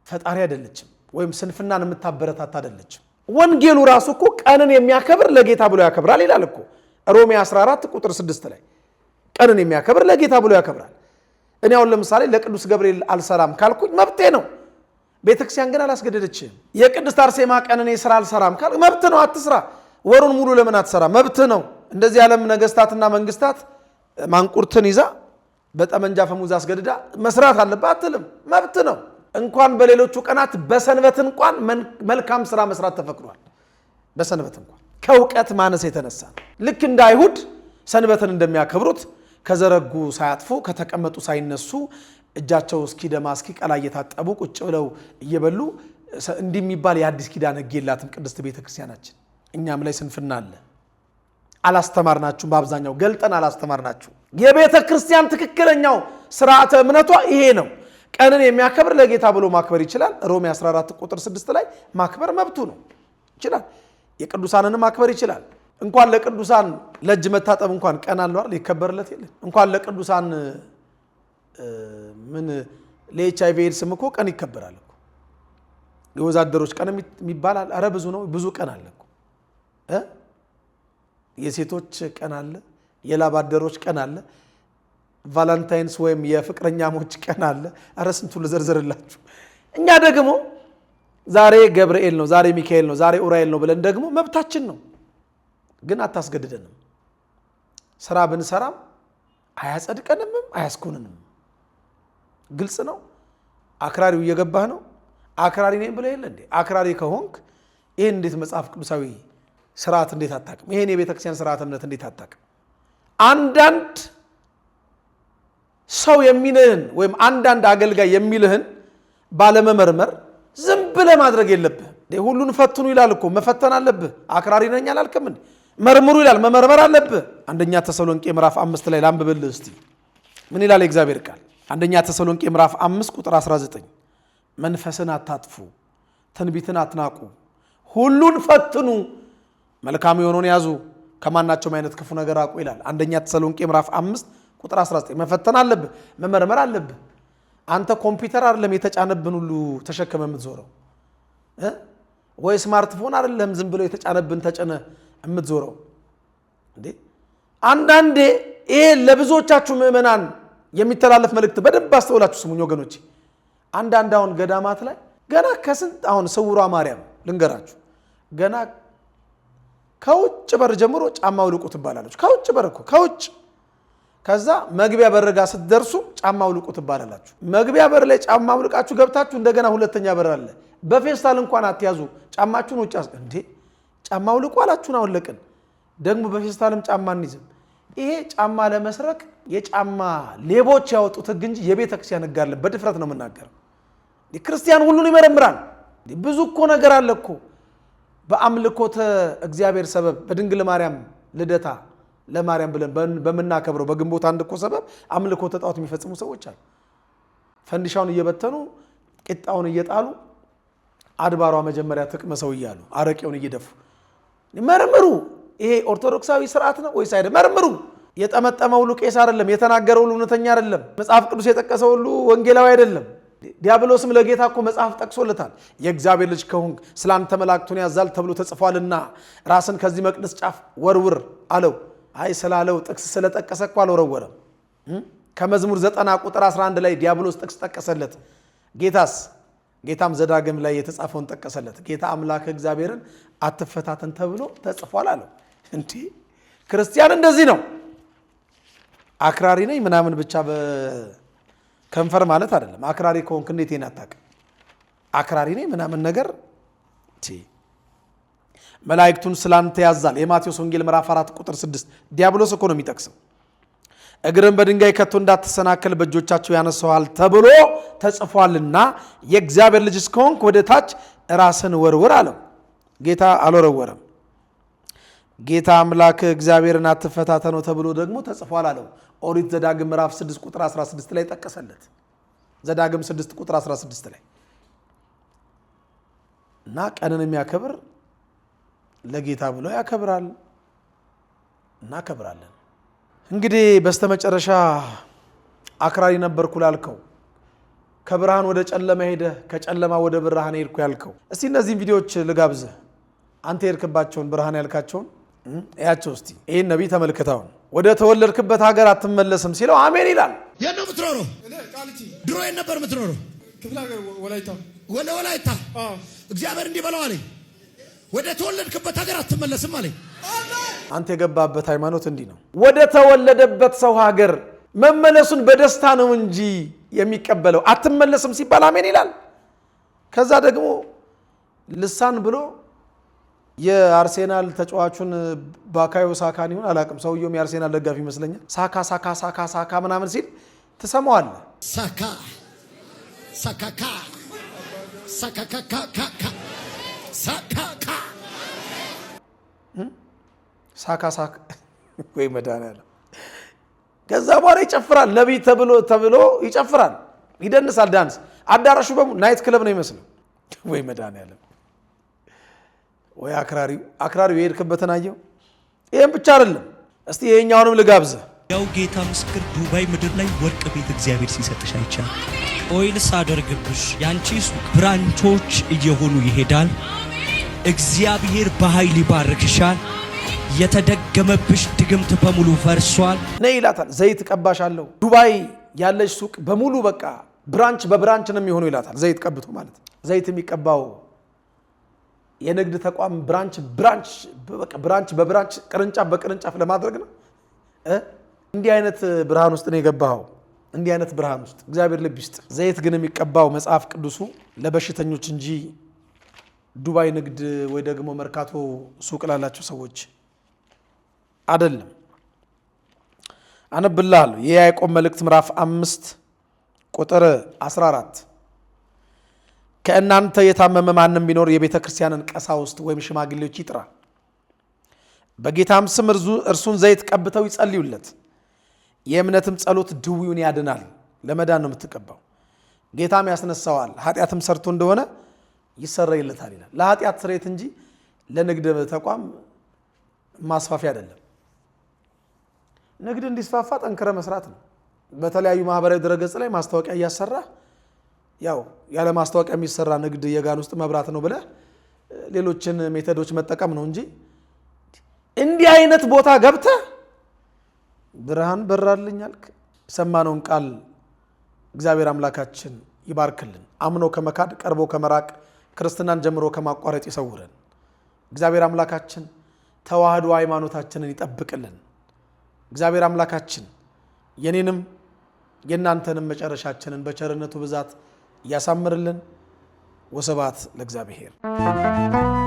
ፈጣሪ አይደለችም፣ ወይም ስንፍናን የምታበረታታ አይደለችም። ወንጌሉ ራሱ እኮ ቀንን የሚያከብር ለጌታ ብሎ ያከብራል ይላል እኮ ሮሜ 14 ቁጥር 6 ላይ ቀንን የሚያከብር ለጌታ ብሎ ያከብራል። እኔ አሁን ለምሳሌ ለቅዱስ ገብርኤል አልሰራም ካልኩኝ መብቴ ነው። ቤተክርስቲያን ግን አላስገደደችም። የቅድስት አርሴማ ቀንን ስራ አልሰራም ካልክ መብት ነው፣ አትስራ። ወሩን ሙሉ ለምን አትሰራ? መብት ነው። እንደዚህ ዓለም ነገስታትና መንግስታት ማንቁርትን ይዛ በጠመንጃ ፈሙዝ አስገድዳ መስራት አለባት አትልም፣ መብት ነው። እንኳን በሌሎቹ ቀናት በሰንበት እንኳን መልካም ስራ መስራት ተፈቅዷል። በሰንበት እንኳን ከእውቀት ማነስ የተነሳ ልክ እንደ አይሁድ ሰንበትን እንደሚያከብሩት ከዘረጉ ሳያጥፉ ከተቀመጡ ሳይነሱ እጃቸው እስኪደማ እስኪቀላ እየታጠቡ ቁጭ ብለው እየበሉ እንዲህ የሚባል የአዲስ ኪዳን ሕግ የላትም ቅድስት ቤተክርስቲያናችን። እኛም ላይ ስንፍና አለ። አላስተማርናችሁ፣ በአብዛኛው ገልጠን አላስተማርናችሁ። የቤተ ክርስቲያን ትክክለኛው ስርዓተ እምነቷ ይሄ ነው። ቀንን የሚያከብር ለጌታ ብሎ ማክበር ይችላል። ሮሜ 14 ቁጥር 6 ላይ ማክበር መብቱ ነው፣ ይችላል። የቅዱሳንን ማክበር ይችላል። እንኳን ለቅዱሳን ለእጅ መታጠብ እንኳን ቀን አለው አይደል? ይከበርለት የለ እንኳን ለቅዱሳን ምን ለኤችአይቪ ኤድስም እኮ ቀን ይከበራል እኮ። የወዛደሮች ቀን የሚባላል። አረ ብዙ ነው፣ ብዙ ቀን አለ እኮ። የሴቶች ቀን አለ፣ የላብ አደሮች ቀን አለ፣ ቫለንታይንስ ወይም የፍቅረኛሞች ቀን አለ። አረ ስንቱ ልዘርዝርላችሁ። እኛ ደግሞ ዛሬ ገብርኤል ነው፣ ዛሬ ሚካኤል ነው፣ ዛሬ ኡራኤል ነው ብለን ደግሞ መብታችን ነው፣ ግን አታስገድደንም። ስራ ብንሰራም አያጸድቀንም፣ አያስኮንንም። ግልጽ ነው። አክራሪው እየገባህ ነው። አክራሪ ነኝ ብለህ የለ እንዴ? አክራሪ ከሆንክ ይህን እንዴት መጽሐፍ ቅዱሳዊ ስርዓት እንዴት አታውቅም? ይሄን የቤተክርስቲያን ስርዓት እምነት እንዴት አታውቅም? አንዳንድ ሰው የሚልህን ወይም አንዳንድ አገልጋይ የሚልህን ባለመመርመር ዝም ብለህ ማድረግ የለብህ። ሁሉን ፈትኑ ይላል እኮ፣ መፈተን አለብህ። አክራሪ ነኝ አላልክም እንዴ? መርምሩ ይላል፣ መመርመር አለብህ። አንደኛ ተሰሎንቄ ምዕራፍ 5 ላይ ላንብብልህ እስቲ። ምን ይላል የእግዚአብሔር ቃል? አንደኛ ተሰሎንቄ ምዕራፍ 5 ቁጥር 19 መንፈስን አታጥፉ፣ ትንቢትን አትናቁ፣ ሁሉን ፈትኑ፣ መልካም የሆነውን ያዙ፣ ከማናቸውም አይነት ክፉ ነገር አቁ ይላል። አንደኛ ተሰሎንቄ ምዕራፍ 5 ቁጥር 19 መፈተን አለብህ፣ መመርመር አለብህ። አንተ ኮምፒውተር አይደለም የተጫነብን ሁሉ ተሸከመ የምትዞረው፣ ወይ ስማርትፎን አይደለም ዝም ብሎ የተጫነብን ተጨነ የምትዞረው እንዴ። አንዳንዴ ይሄ ለብዙዎቻችሁ ምእመናን የሚተላለፍ መልእክት በደንብ አስተውላችሁ ስሙኝ ወገኖች። አንዳንድ አሁን ገዳማት ላይ ገና ከስንት አሁን ስውሯ ማርያም ልንገራችሁ፣ ገና ከውጭ በር ጀምሮ ጫማ አውልቁ ትባላለች። ከውጭ በር እኮ ከውጭ። ከዛ መግቢያ በር ጋር ስትደርሱ ጫማ አውልቁ ትባላላችሁ። መግቢያ በር ላይ ጫማ አውልቃችሁ ገብታችሁ እንደገና ሁለተኛ በር አለ። በፌስታል እንኳን አትያዙ፣ ጫማችሁን ውጭ እንዴ። ጫማ አውልቁ አላችሁን፣ አወለቅን። ደግሞ በፌስታልም ጫማ እንይዝም። ይሄ ጫማ ለመስረቅ የጫማ ሌቦች ያወጡት ሕግ እንጂ የቤተ ክርስቲያን ሕግ አለ። በድፍረት ነው የምናገረው። ክርስቲያን ሁሉን ይመረምራል። ብዙ እኮ ነገር አለ እኮ። በአምልኮተ እግዚአብሔር ሰበብ በድንግል ማርያም ልደታ ለማርያም ብለን በምናከብረው በግንቦት አንድ እኮ ሰበብ አምልኮተ ጣዖት የሚፈጽሙ ሰዎች አሉ። ፈንዲሻውን እየበተኑ ቂጣውን እየጣሉ አድባሯ መጀመሪያ ትቅመሰው እያሉ አረቄውን እየደፉ መርምሩ። ይሄ ኦርቶዶክሳዊ ስርዓት ነው ወይስ አይደለም? መርምሩ። የጠመጠመው ሁሉ ቄስ አይደለም፣ የተናገረው ሁሉ እውነተኛ አይደለም፣ መጽሐፍ ቅዱስ የጠቀሰው ሁሉ ወንጌላዊ አይደለም። ዲያብሎስም ለጌታ እኮ መጽሐፍ ጠቅሶለታል። የእግዚአብሔር ልጅ ከሆንክ ስላንተ መላእክቱን ያዛል ተብሎ ተጽፏልና ራስን ከዚህ መቅደስ ጫፍ ወርውር አለው። አይ ስላለው ጥቅስ ስለጠቀሰ እኮ አልወረወረም። ከመዝሙር 90 ቁጥር 11 ላይ ዲያብሎስ ጥቅስ ጠቀሰለት። ጌታም ዘዳግም ላይ የተጻፈውን ጠቀሰለት። ጌታ አምላክ እግዚአብሔርን አትፈታተን ተብሎ ተጽፏል አለው። እንዴ ክርስቲያን እንደዚህ ነው። አክራሪ ነኝ ምናምን ብቻ በከንፈር ማለት አይደለም። አክራሪ ከሆንክ እንዴት ይሄን አታውቅም? አክራሪ ነኝ ምናምን ነገር መላእክቱን ስላንተ ያዛል። የማቴዎስ ወንጌል ምዕራፍ 4 ቁጥር 6 ዲያብሎስ እኮ ነው የሚጠቅሰው። እግርን በድንጋይ ከቶ እንዳትሰናከል በእጆቻቸው ያነሳዋል ተብሎ ተጽፏልና የእግዚአብሔር ልጅ እስከሆንክ ወደ ታች ራስን ወርውር አለው። ጌታ አልወረወረም። ጌታ አምላክ እግዚአብሔርን አትፈታተነው ተብሎ ደግሞ ተጽፏል አለው። ኦሪት ዘዳግም ምዕራፍ 6 ቁጥር 16 ላይ ጠቀሰለት። ዘዳግም 6 ቁጥር 16 ላይ እና ቀንን የሚያከብር ለጌታ ብሎ ያከብራል። እናከብራለን። እንግዲህ በስተመጨረሻ አክራሪ ነበርኩ ላልከው ከብርሃን ወደ ጨለማ ሄደ ከጨለማ ወደ ብርሃን ሄድኩ ያልከው እስቲ እነዚህን ቪዲዮዎች ልጋብዝህ። አንተ ሄድክባቸውን ብርሃን ያልካቸውን እያቸው እስቲ። ይህን ነቢይ ተመልክተውን ወደ ተወለድክበት ሀገር አትመለስም ሲለው አሜን ይላል። የት ነው የምትኖረው? ድሮ የት ነበር የምትኖረው? ወላይታ። እግዚአብሔር እንዲህ በለው አለኝ፣ ወደ ተወለድክበት ሀገር አትመለስም አለኝ። አንተ የገባበት ሃይማኖት እንዲህ ነው። ወደ ተወለደበት ሰው ሀገር መመለሱን በደስታ ነው እንጂ የሚቀበለው አትመለስም ሲባል አሜን ይላል። ከዛ ደግሞ ልሳን ብሎ የአርሴናል ተጫዋቹን ባካዮ ሳካን ይሁን አላቅም፣ ሰውየውም የአርሴናል ደጋፊ ይመስለኛል። ሳካ ሳካ ሳካ ሳካ ምናምን ሲል ትሰማዋለህ። ሳካ ሳካካ ሳካካካካ ሳካካ ሳካ ሳካ ወይ መድኃኒዓለም። ከዛ በኋላ ይጨፍራል። ነቢይ ተብሎ ይጨፍራል፣ ይደንሳል። ዳንስ አዳራሹ በሙሉ ናይት ክለብ ነው ይመስለው። ወይ መድኃኒዓለም ወይ አክራሪው የሄድክበትን አየው። ይህም ብቻ አይደለም። እስቲ ይሄኛውንም ልጋብዝህ። ያው ጌታ ምስክር ዱባይ ምድር ላይ ወርቅ ቤት እግዚአብሔር ሲሰጥሽ አይቻል። ኦይልስ አደርግብሽ ያንቺ ሱቅ ብራንቾች እየሆኑ ይሄዳል። እግዚአብሔር በኃይል ይባርክሻል። የተደገመብሽ ድግምት በሙሉ ፈርሷል። ነይ ይላታል። ዘይት ቀባሻለሁ። ዱባይ ያለሽ ሱቅ በሙሉ በቃ ብራንች በብራንች ነው የሚሆኑ ይላታል። ዘይት ቀብቶ ማለት ዘይት የሚቀባው የንግድ ተቋም ብራንች በብራንች ቅርንጫፍ በቅርንጫፍ ለማድረግ ነው። እንዲህ አይነት ብርሃን ውስጥ ነው የገባኸው። እንዲህ አይነት ብርሃን ውስጥ እግዚአብሔር ልብ ይስጥ። ዘይት ግን የሚቀባው መጽሐፍ ቅዱሱ ለበሽተኞች እንጂ ዱባይ ንግድ ወይ ደግሞ መርካቶ ሱቅ ላላቸው ሰዎች አይደለም። አነብልሃለሁ። የያዕቆብ መልእክት ምዕራፍ 5 ቁጥር 14 ከእናንተ የታመመ ማንም ቢኖር የቤተ ክርስቲያንን ቀሳውስት ወይም ሽማግሌዎች ይጥራ፣ በጌታም ስም እርሱን ዘይት ቀብተው ይጸልዩለት፣ የእምነትም ጸሎት ድውዩን ያድናል። ለመዳን ነው የምትቀባው። ጌታም ያስነሳዋል፣ ኃጢአትም ሰርቶ እንደሆነ ይሰረይለታል ይላል። ለኃጢአት ስርየት እንጂ ለንግድ ተቋም ማስፋፊያ አይደለም። ንግድ እንዲስፋፋ ጠንክረ መስራት ነው። በተለያዩ ማህበራዊ ድረገጽ ላይ ማስታወቂያ እያሰራ ያው ያለ ማስታወቂያ የሚሰራ ንግድ የጋን ውስጥ መብራት ነው ብለህ ሌሎችን ሜቶዶች መጠቀም ነው እንጂ እንዲህ አይነት ቦታ ገብተህ ብርሃን በራልኝ አልክ። ሰማነውን ቃል እግዚአብሔር አምላካችን ይባርክልን። አምኖ ከመካድ ቀርቦ ከመራቅ ክርስትናን ጀምሮ ከማቋረጥ ይሰውረን። እግዚአብሔር አምላካችን ተዋህዶ ሃይማኖታችንን ይጠብቅልን። እግዚአብሔር አምላካችን የኔንም የናንተንም መጨረሻችንን በቸርነቱ ብዛት ያሳምርልን። ወስብሐት ለእግዚአብሔር።